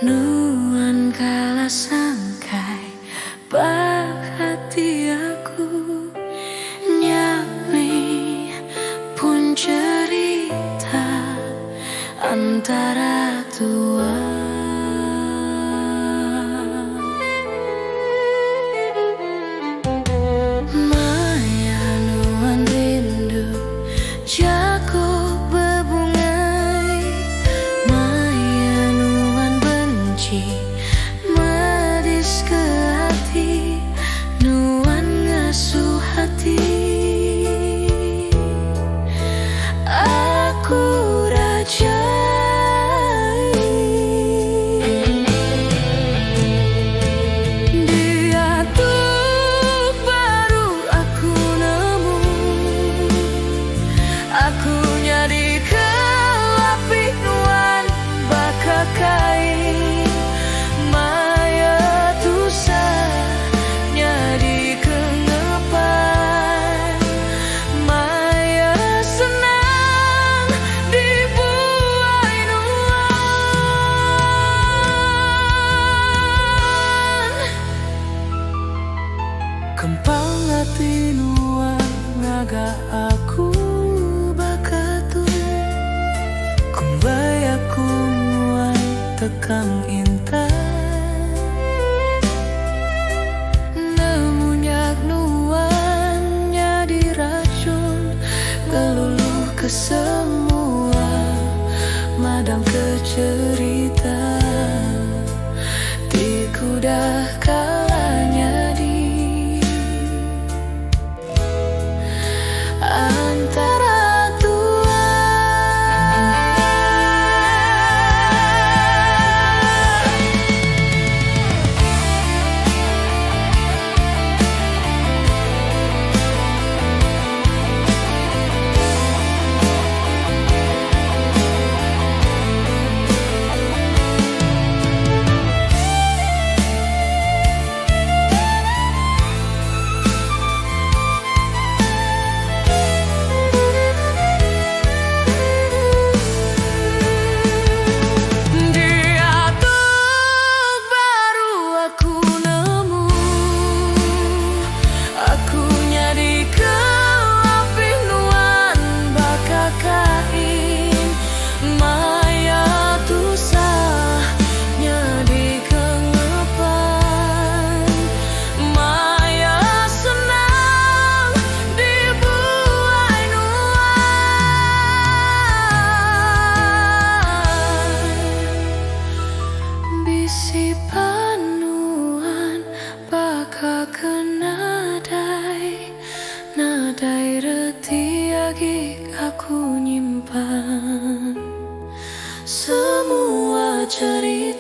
Nuan kala sangkai bak hati aku nyami pun cerita antara tua. Maya nuan rindu jago bebungai, Maya nuan benci medis ke hati, nuan ngasuh hati. Aku raja kempang hati nuan naga aku bakatu kumbai aku nuan tekang intan nemunyak nuan jadi racun geluluh ke semua madam ke cerita di kuda kalanya di antara tua. Si panuan baka kenadai nadai reti agi aku nyimpan semua cerita.